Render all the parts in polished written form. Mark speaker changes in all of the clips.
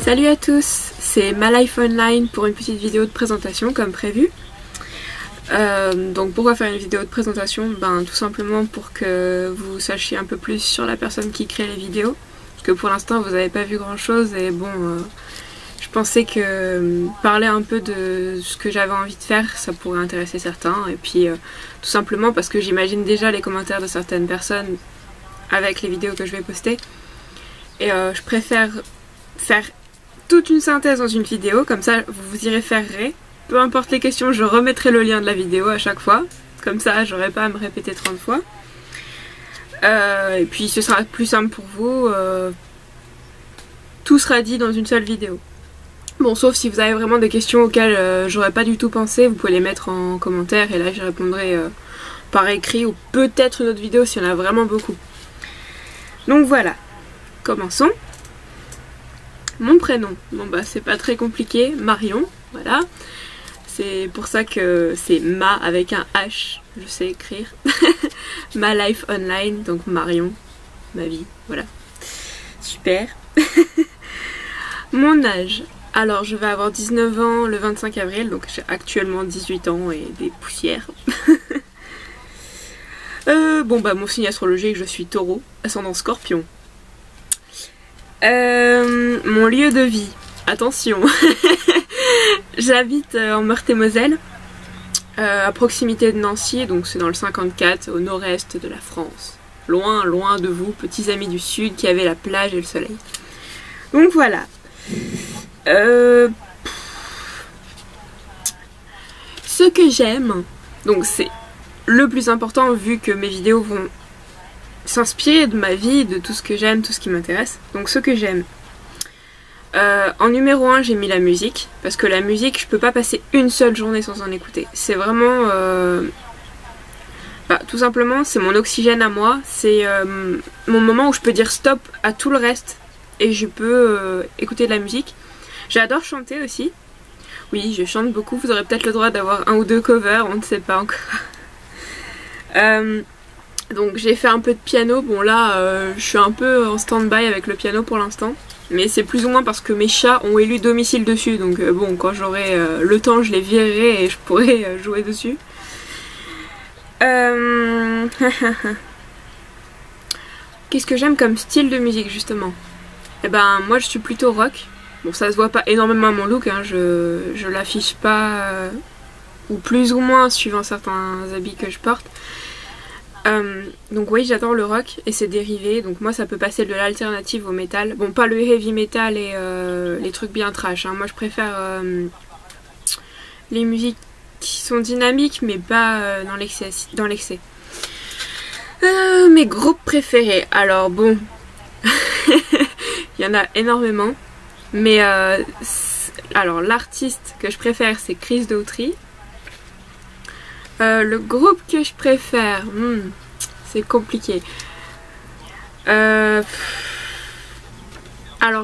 Speaker 1: Salut à tous, c'est Ma Life Online pour une petite vidéo de présentation comme prévu. Donc pourquoi faire une vidéo de présentation? Tout simplement pour que vous sachiez un peu plus sur la personne qui crée les vidéos. Parce que pour l'instant vous n'avez pas vu grand chose et bon, je pensais que parler un peu de ce que j'avais envie de faire, ça pourrait intéresser certains. Et puis tout simplement parce que j'imagine déjà les commentaires de certaines personnes avec les vidéos que je vais poster. Et je préfère faire toute une synthèse dans une vidéo, comme ça vous vous y référerez. Peu importe les questions, je remettrai le lien de la vidéo à chaque fois. Comme ça, j'aurai pas à me répéter 30 fois. Et puis ce sera plus simple pour vous. Tout sera dit dans une seule vidéo. Bon, sauf si vous avez vraiment des questions auxquelles j'aurais pas du tout pensé, vous pouvez les mettre en commentaire et là j'y répondrai par écrit ou peut-être une autre vidéo s'il y en a vraiment beaucoup. Donc voilà, commençons. Mon prénom, bon c'est pas très compliqué, Marion, voilà. C'est pour ça que c'est Ma avec un H, je sais écrire. Ma Life Online, donc Marion, ma vie, voilà. Super. Mon âge, alors je vais avoir 19 ans le 25 avril, donc j'ai actuellement 18 ans et des poussières. Mon signe astrologique, je suis Taureau, ascendant Scorpion. Mon lieu de vie, attention. J'habite en Meurthe-et-Moselle, à proximité de Nancy, donc c'est dans le 54, au nord-est de la France. Loin, loin de vous, petits amis du sud qui avaient la plage et le soleil. Donc voilà. Ce que j'aime, donc c'est le plus important vu que mes vidéos vont s'inspirer de ma vie, de tout ce que j'aime, tout ce qui m'intéresse. Donc ce que j'aime. En numéro 1 j'ai mis la musique, parce que la musique je peux pas passer une seule journée sans en écouter. C'est vraiment... tout simplement c'est mon oxygène à moi, c'est mon moment où je peux dire stop à tout le reste et je peux écouter de la musique. J'adore chanter aussi. Oui, je chante beaucoup, vous aurez peut-être le droit d'avoir un ou deux covers, on ne sait pas encore. Donc j'ai fait un peu de piano, bon là je suis un peu en stand-by avec le piano pour l'instant. Mais c'est plus ou moins parce que mes chats ont élu domicile dessus, donc bon, quand j'aurai le temps je les virerai et je pourrai jouer dessus. Qu'est-ce que j'aime comme style de musique justement? Eh ben moi je suis plutôt rock. Bon ça se voit pas énormément à mon look, hein, je l'affiche pas, ou plus ou moins suivant certains habits que je porte. Donc oui j'adore le rock et ses dérivés, donc moi ça peut passer de l'alternative au métal. Bon pas le heavy metal et les trucs bien trash, hein. Moi je préfère les musiques qui sont dynamiques mais pas dans l'excès. Mes groupes préférés, alors bon, il y en a énormément, mais alors l'artiste que je préfère c'est Chris Daughtry. Le groupe que je préfère, c'est compliqué. Alors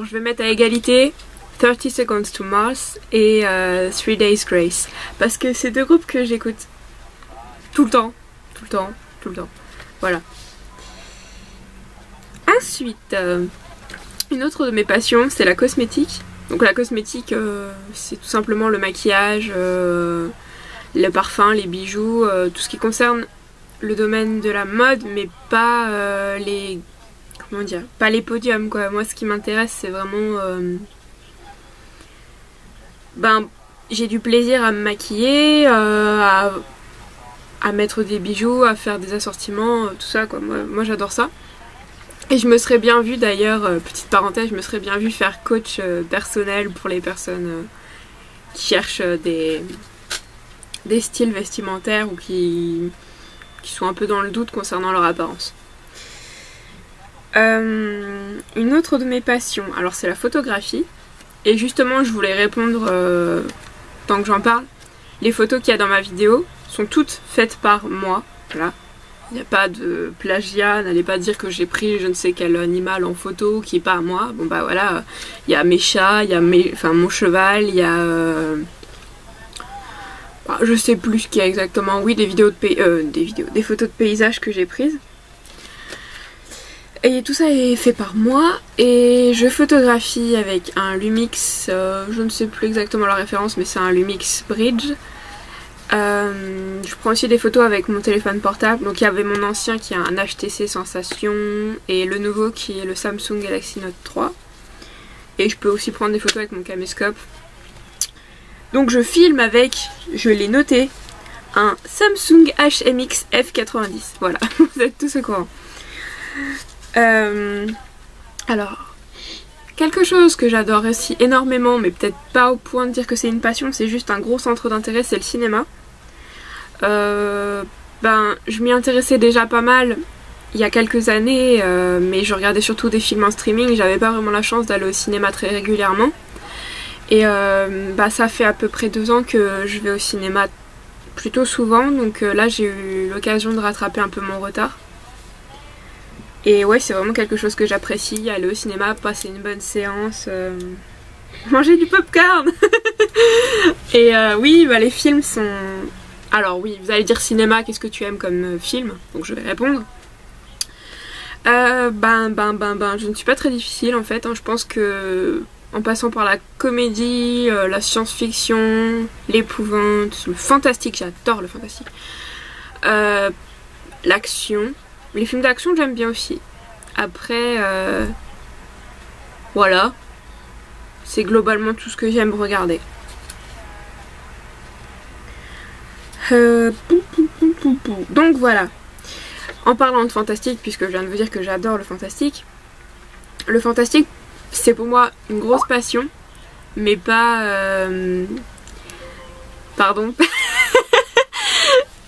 Speaker 1: je vais mettre à égalité 30 Seconds to Mars et 3 Days Grace. Parce que c'est deux groupes que j'écoute tout le temps. Voilà. Ensuite, une autre de mes passions, c'est la cosmétique. Donc la cosmétique, c'est tout simplement le maquillage, les parfums, les bijoux, tout ce qui concerne le domaine de la mode, mais pas les... comment dire, pas les podiums quoi. Moi ce qui m'intéresse c'est vraiment... j'ai du plaisir à me maquiller, à mettre des bijoux, à faire des assortiments, tout ça quoi. Moi j'adore ça. Et je me serais bien vue d'ailleurs, petite parenthèse, je me serais bien vue faire coach personnel pour les personnes qui cherchent des styles vestimentaires ou qui qui sont un peu dans le doute concernant leur apparence. Une autre de mes passions, alors c'est la photographie. Et justement, je voulais répondre, tant que j'en parle, les photos qu'il y a dans ma vidéo sont toutes faites par moi. Voilà. Il n'y a pas de plagiat, n'allez pas dire que j'ai pris je ne sais quel animal en photo qui n'est pas à moi. Bon bah voilà, il y a mes chats, il y a mon cheval, il y a... je sais plus ce qu'il y a exactement, oui, des photos de paysages que j'ai prises. Et tout ça est fait par moi et je photographie avec un Lumix, je ne sais plus exactement la référence mais c'est un Lumix Bridge. Je prends aussi des photos avec mon téléphone portable, donc il y avait mon ancien qui est un HTC Sensation et le nouveau qui est le Samsung Galaxy Note 3. Et je peux aussi prendre des photos avec mon caméscope. Donc je filme avec, je l'ai noté, un Samsung HMX F90, voilà, vous êtes tous au courant. Alors, quelque chose que j'adore aussi énormément, mais peut-être pas au point de dire que c'est une passion, c'est juste un gros centre d'intérêt, c'est le cinéma. Je m'y intéressais déjà pas mal il y a quelques années, mais je regardais surtout des films en streaming, j'avais pas vraiment la chance d'aller au cinéma très régulièrement. Et ça fait à peu près 2 ans que je vais au cinéma plutôt souvent, donc là j'ai eu l'occasion de rattraper un peu mon retard. Et ouais, c'est vraiment quelque chose que j'apprécie, aller au cinéma, passer une bonne séance, manger du popcorn. Et oui, les films sont... Alors oui, vous allez dire cinéma, qu'est-ce que tu aimes comme film? Donc je vais répondre. Je ne suis pas très difficile en fait, hein. Je pense que en passant par la comédie, la science-fiction, l'épouvante, le fantastique, j'adore le fantastique, l'action. Les films d'action j'aime bien aussi. Après, voilà, c'est globalement tout ce que j'aime regarder. Donc voilà. En parlant de fantastique, puisque je viens de vous dire que j'adore le fantastique c'est pour moi une grosse passion, mais pas... Pardon.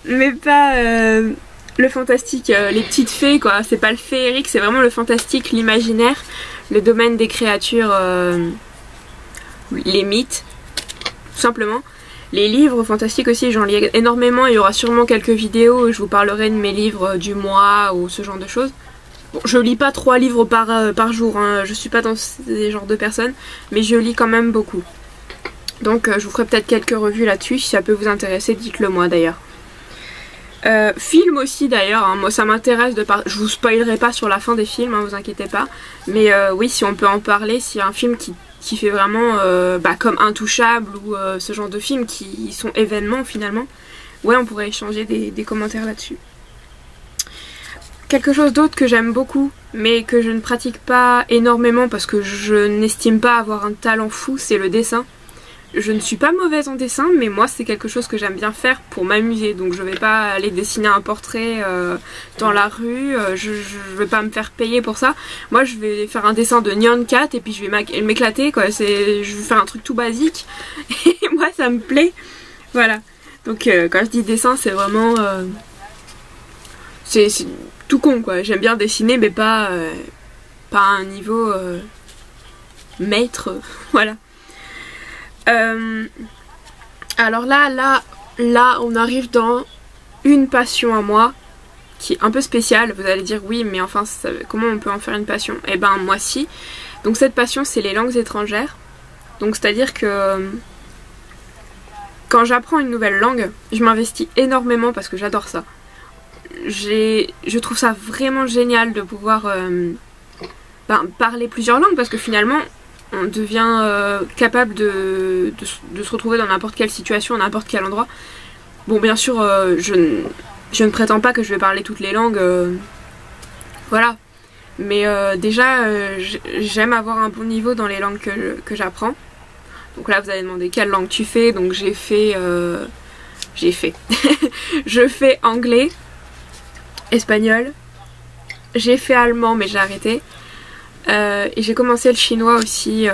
Speaker 1: Mais pas... le fantastique, les petites fées quoi, c'est pas le féerique, c'est vraiment le fantastique, l'imaginaire, le domaine des créatures, les mythes, tout simplement. Les livres fantastiques aussi, j'en lis énormément, il y aura sûrement quelques vidéos où je vous parlerai de mes livres du mois ou ce genre de choses. Bon, je lis pas 3 livres par jour, hein, je suis pas dans ces genres de personnes, mais je lis quand même beaucoup. Donc je vous ferai peut-être quelques revues là-dessus, si ça peut vous intéresser, dites-le moi d'ailleurs. Film aussi d'ailleurs, hein, moi ça m'intéresse de je vous spoilerai pas sur la fin des films, hein, vous inquiétez pas, mais oui, si on peut en parler, s'il y a un film qui fait vraiment comme Intouchable ou ce genre de films qui sont événements finalement, ouais, on pourrait échanger des commentaires là-dessus. Quelque chose d'autre que j'aime beaucoup mais que je ne pratique pas énormément parce que je n'estime pas avoir un talent fou, c'est le dessin. Je ne suis pas mauvaise en dessin, mais moi c'est quelque chose que j'aime bien faire pour m'amuser, donc je vais pas aller dessiner un portrait dans la rue, je vais pas me faire payer pour ça. Moi je vais faire un dessin de Nyan Cat et puis je vais m'éclater quoi, je vais faire un truc tout basique et moi ça me plaît, voilà. Donc quand je dis dessin c'est vraiment... c'est tout con quoi, j'aime bien dessiner mais pas à un niveau maître, voilà. Alors là on arrive dans une passion à moi qui est un peu spéciale. Vous allez dire oui mais enfin comment on peut en faire une passion? Eh ben moi si. Donc cette passion c'est les langues étrangères. Donc c'est à dire que quand j'apprends une nouvelle langue je m'investis énormément parce que j'adore ça. Je trouve ça vraiment génial de pouvoir parler plusieurs langues parce que finalement on devient capable de se retrouver dans n'importe quelle situation, à n'importe quel endroit. Bon bien sûr je ne prétends pas que je vais parler toutes les langues, voilà. Mais déjà j'aime avoir un bon niveau dans les langues que j'apprends. Donc là vous allez demander quelle langue tu fais, donc je fais anglais, espagnol, j'ai fait allemand mais j'ai arrêté. Et j'ai commencé le chinois aussi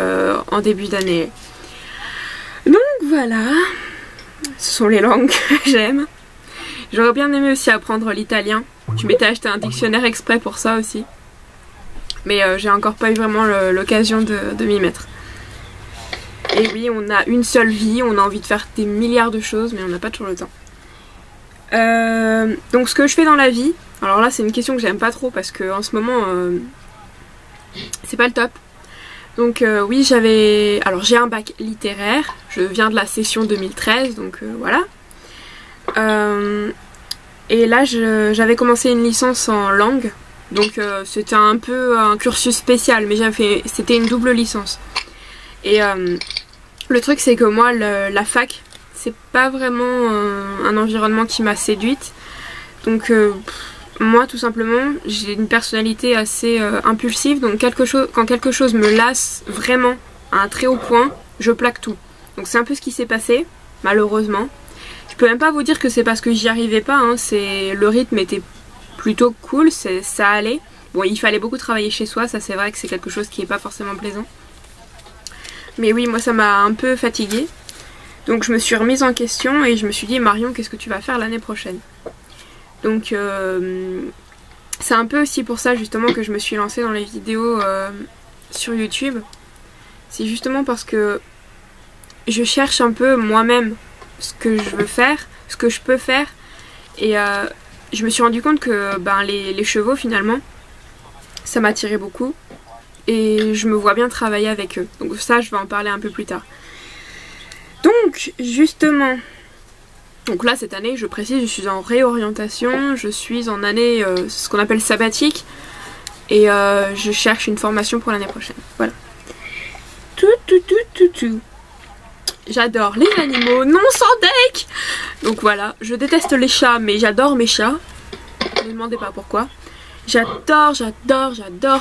Speaker 1: en début d'année. Donc voilà, ce sont les langues que j'aime. J'aurais bien aimé aussi apprendre l'italien. Je m'étais acheté un dictionnaire exprès pour ça aussi. Mais j'ai encore pas eu vraiment l'occasion de m'y mettre. Et oui, on a une seule vie, on a envie de faire des milliards de choses, mais on n'a pas toujours le temps. Donc ce que je fais dans la vie, alors là c'est une question que j'aime pas trop parce que en ce moment c'est pas le top. Donc oui, alors j'ai un bac littéraire, je viens de la session 2013, donc voilà. Et là j'avais commencé une licence en langue, donc c'était un peu un cursus spécial, mais c'était une double licence. Et le truc c'est que moi la fac, c'est pas vraiment un environnement qui m'a séduite. Donc moi tout simplement j'ai une personnalité assez impulsive, donc quand quelque chose me lasse vraiment à un très haut point, je plaque tout. Donc c'est un peu ce qui s'est passé, malheureusement. Je peux même pas vous dire que c'est parce que j'y arrivais pas, hein, le rythme était plutôt cool, ça allait. Bon, il fallait beaucoup travailler chez soi, ça c'est vrai que c'est quelque chose qui est pas forcément plaisant. Mais oui, moi ça m'a un peu fatiguée. Donc je me suis remise en question et je me suis dit, Marion, qu'est-ce que tu vas faire l'année prochaine? Donc c'est un peu aussi pour ça justement que je me suis lancée dans les vidéos sur YouTube. C'est justement parce que je cherche un peu moi-même ce que je veux faire, ce que je peux faire. Et je me suis rendu compte que les chevaux finalement, ça m'attirait beaucoup. Et je me vois bien travailler avec eux. Donc ça, je vais en parler un peu plus tard. Donc, justement, donc là, cette année, je précise, je suis en réorientation. Je suis en année, ce qu'on appelle sabbatique. Et je cherche une formation pour l'année prochaine. Voilà. J'adore les animaux, non sans deck. Donc voilà, je déteste les chats, mais j'adore mes chats. Ne me demandez pas pourquoi. J'adore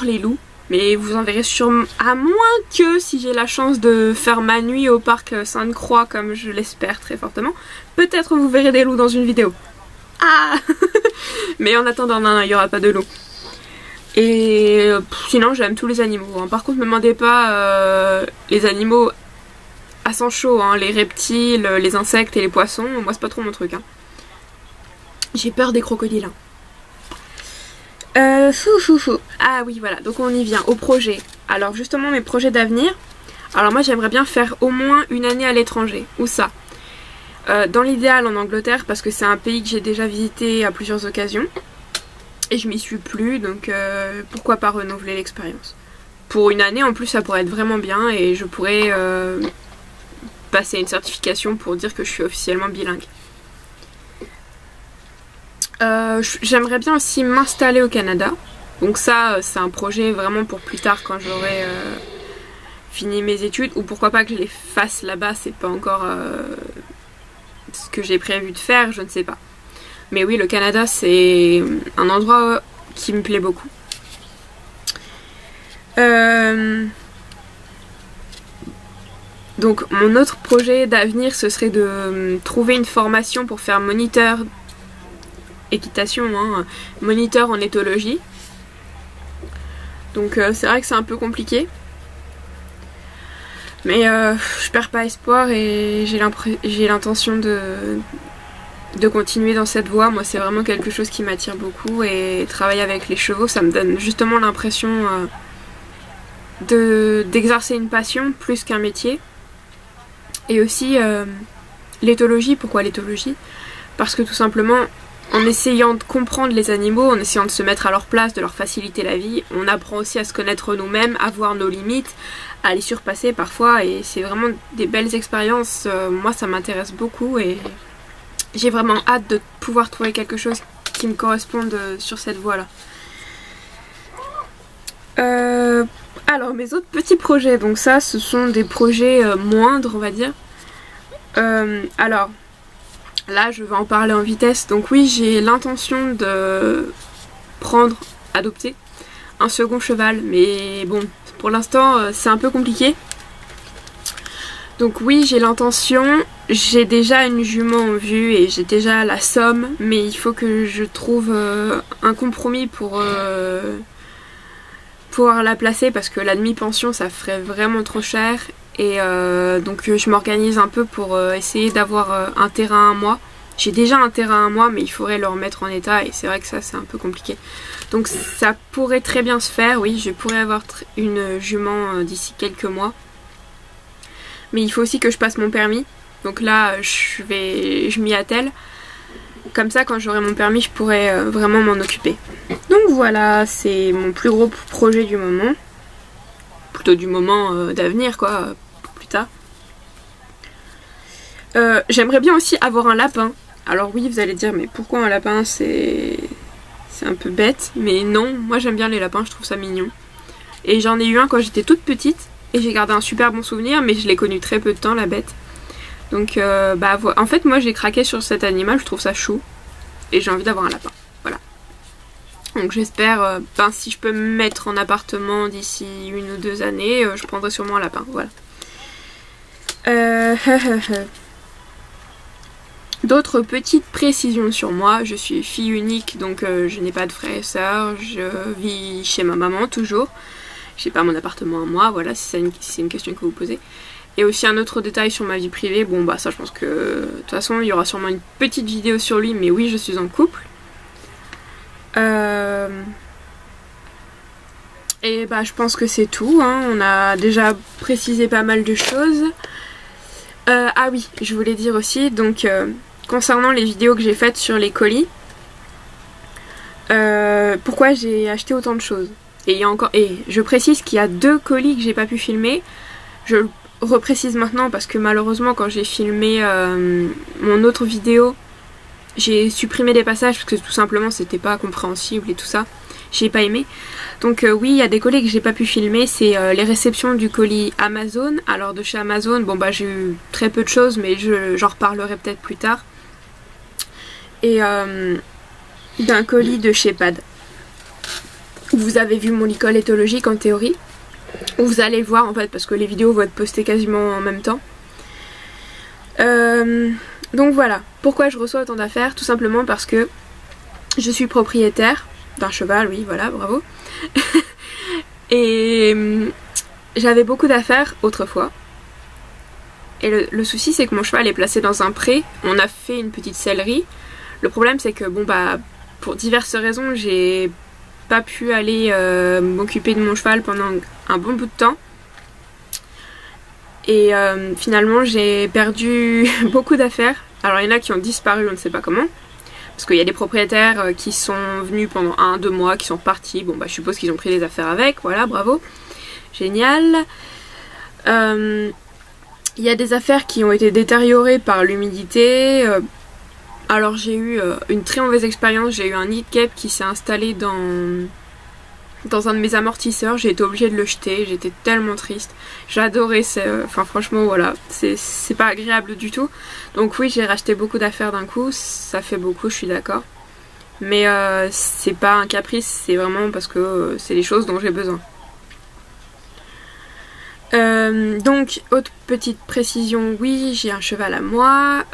Speaker 1: les loups. Mais vous en verrez sûrement, à moins que si j'ai la chance de faire ma nuit au parc Sainte-Croix, comme je l'espère très fortement, peut-être vous verrez des loups dans une vidéo. Ah. Mais en attendant, non, il n'y aura pas de loups. Et sinon, j'aime tous les animaux. Hein. Par contre, ne me demandez pas les animaux à sang chaud, hein, les reptiles, les insectes et les poissons. Moi, c'est pas trop mon truc. Hein. J'ai peur des crocodiles. Hein. Ah oui, voilà, donc on y vient, au projet. Alors justement, mes projets d'avenir. Alors moi, j'aimerais bien faire au moins une année à l'étranger. Où ça? Dans l'idéal en Angleterre, parce que c'est un pays que j'ai déjà visité à plusieurs occasions. Et je m'y suis plus, donc pourquoi pas renouveler l'expérience. Pour une année, en plus, ça pourrait être vraiment bien. Et je pourrais passer une certification pour dire que je suis officiellement bilingue. J'aimerais bien aussi m'installer au Canada. Donc ça, c'est un projet vraiment pour plus tard quand j'aurai fini mes études. Ou pourquoi pas que je les fasse là-bas, c'est pas encore ce que j'ai prévu de faire, je ne sais pas. Mais oui, le Canada, c'est un endroit qui me plaît beaucoup. Donc mon autre projet d'avenir, ce serait de trouver une formation pour faire moniteur équitation, hein, moniteur en éthologie. Donc c'est vrai que c'est un peu compliqué. Mais je perds pas espoir et j'ai l'intention de continuer dans cette voie. Moi, c'est vraiment quelque chose qui m'attire beaucoup et travailler avec les chevaux, ça me donne justement l'impression d'exercer une passion plus qu'un métier. Et aussi l'éthologie. Pourquoi l'éthologie? Parce que tout simplement, en essayant de comprendre les animaux, en essayant de se mettre à leur place, de leur faciliter la vie, on apprend aussi à se connaître nous-mêmes, à voir nos limites, à les surpasser parfois, et c'est vraiment des belles expériences. Moi, ça m'intéresse beaucoup et j'ai vraiment hâte de pouvoir trouver quelque chose qui me corresponde sur cette voie-là. Alors, mes autres petits projets, donc ça, ce sont des projets moindres, on va dire. Alors, là, je vais en parler en vitesse. Donc oui, j'ai l'intention de adopter un second cheval. Mais bon, pour l'instant, c'est un peu compliqué. Donc oui, j'ai l'intention. J'ai déjà une jument en vue et j'ai déjà la somme. Mais il faut que je trouve un compromis pour pouvoir la placer. Parce que la demi-pension, ça ferait vraiment trop cher. Et donc je m'organise un peu pour essayer d'avoir un terrain à moi. J'ai déjà un terrain à moi, mais il faudrait le remettre en état et c'est vrai que ça c'est un peu compliqué. Donc ça pourrait très bien se faire, oui, je pourrais avoir une jument d'ici quelques mois. Mais il faut aussi que je passe mon permis. Donc là, je m'y attelle. Comme ça, quand j'aurai mon permis, je pourrai vraiment m'en occuper. Donc voilà, c'est mon plus gros projet du moment. Plutôt du moment d'avenir, quoi, plus tard. J'aimerais bien aussi avoir un lapin. Alors oui, vous allez dire, mais pourquoi un lapin? C'est un peu bête. Mais non, moi j'aime bien les lapins, je trouve ça mignon. Et j'en ai eu un quand j'étais toute petite. Et j'ai gardé un super bon souvenir, mais je l'ai connu très peu de temps, la bête. Donc en fait moi j'ai craqué sur cet animal, je trouve ça chou. Et j'ai envie d'avoir un lapin, voilà. Donc j'espère, si je peux me mettre en appartement d'ici 1 ou 2 années, je prendrai sûrement un lapin, voilà. D'autres petites précisions sur moi, je suis fille unique, donc je n'ai pas de frères et sœurs, je vis chez ma maman toujours. J'ai pas mon appartement à moi, voilà, si c'est une question que vous posez. Et aussi un autre détail sur ma vie privée, bon bah ça je pense que de toute façon il y aura sûrement une petite vidéo sur lui, mais oui je suis en couple. Et bah je pense que c'est tout, hein. On a déjà précisé pas mal de choses. Ah oui, je voulais dire aussi, donc concernant les vidéos que j'ai faites sur les colis, pourquoi j'ai acheté autant de choses. Et je précise qu'il y a 2 colis que j'ai pas pu filmer. Je le reprécise maintenant parce que malheureusement quand j'ai filmé mon autre vidéo, j'ai supprimé des passages parce que tout simplement c'était pas compréhensible et tout ça. J'ai pas aimé. Donc oui, il y a des colis que j'ai pas pu filmer, c'est les réceptions du colis Amazon. Alors de chez Amazon, bon bah j'ai eu très peu de choses, mais j'en reparlerai peut-être plus tard. Et d'un colis de chez Pad. Vous avez vu mon licol éthologique en théorie. Vous allez le voir en fait parce que les vidéos vont être postées quasiment en même temps. Donc voilà, pourquoi je reçois autant d'affaires? Tout simplement parce que je suis propriétaire d'un cheval, oui voilà, bravo. Et j'avais beaucoup d'affaires autrefois. Et le souci c'est que mon cheval est placé dans un pré. On a fait une petite sellerie. Le problème c'est que bon bah pour diverses raisons j'ai pas pu aller m'occuper de mon cheval pendant un bon bout de temps. Et finalement j'ai perdu beaucoup d'affaires. Alors il y en a qui ont disparu, on ne sait pas comment. Parce qu'il y a des propriétaires qui sont venus pendant 1-2 mois, qui sont repartis. Bon bah je suppose qu'ils ont pris les affaires avec, voilà, bravo. Génial. Il y a des affaires qui ont été détériorées par l'humidité. Alors j'ai eu une très mauvaise expérience, j'ai eu un nid de guêpe qui s'est installé dans un de mes amortisseurs, j'ai été obligée de le jeter, j'étais tellement triste. J'adorais, enfin franchement voilà, c'est pas agréable du tout. Donc oui, j'ai racheté beaucoup d'affaires d'un coup, ça fait beaucoup, je suis d'accord. Mais c'est pas un caprice, c'est vraiment parce que c'est les choses dont j'ai besoin. Donc, autre petite précision, oui, j'ai un cheval à moi,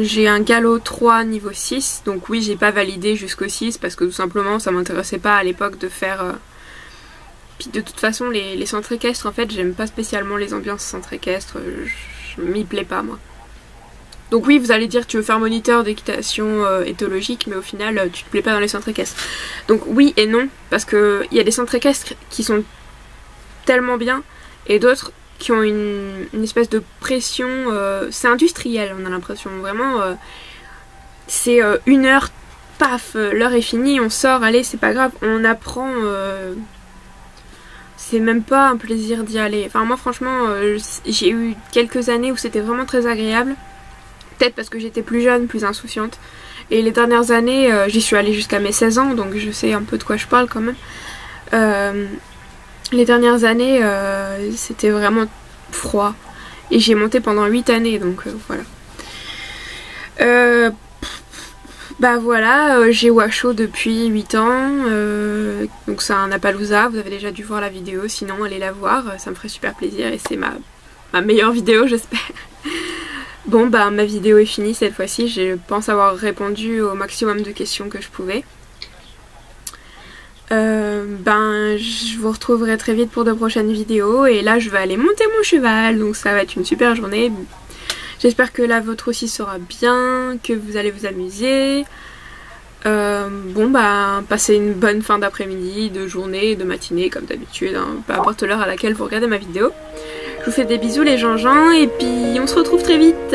Speaker 1: j'ai un galop 3 niveau 6, donc oui, j'ai pas validé jusqu'au 6 parce que tout simplement ça m'intéressait pas à l'époque de faire... Puis de toute façon, les centres équestres, en fait, j'aime pas spécialement les ambiances centres équestres, je m'y plais pas moi. Donc oui, vous allez dire tu veux faire moniteur d'équitation éthologique, mais au final tu te plais pas dans les centres équestres. Donc oui et non, parce que il y a des centres équestres qui sont tellement bien, et d'autres qui ont une espèce de pression, c'est industriel, on a l'impression, vraiment, c'est 1 heure, paf, l'heure est finie, on sort, allez, c'est pas grave, on apprend, c'est même pas un plaisir d'y aller. Enfin moi franchement, j'ai eu quelques années où c'était vraiment très agréable, peut-être parce que j'étais plus jeune, plus insouciante, et les dernières années, j'y suis allée jusqu'à mes 16 ans, donc je sais un peu de quoi je parle quand même. Les dernières années, c'était vraiment froid. Et j'ai monté pendant 8 années, donc voilà. Bah voilà, j'ai Washoe depuis 8 ans. Donc c'est un Appaloosa, vous avez déjà dû voir la vidéo. Sinon, allez la voir, ça me ferait super plaisir. Et c'est ma meilleure vidéo, j'espère. Bon, bah ma vidéo est finie cette fois-ci. Je pense avoir répondu au maximum de questions que je pouvais. Je vous retrouverai très vite pour de prochaines vidéos et là je vais aller monter mon cheval, donc ça va être une super journée. J'espère que la vôtre aussi sera bien, que vous allez vous amuser. Bon bah passez une bonne fin d'après-midi, de journée, de matinée comme d'habitude, hein, peu importe l'heure à laquelle vous regardez ma vidéo. Je vous fais des bisous les gens et puis on se retrouve très vite.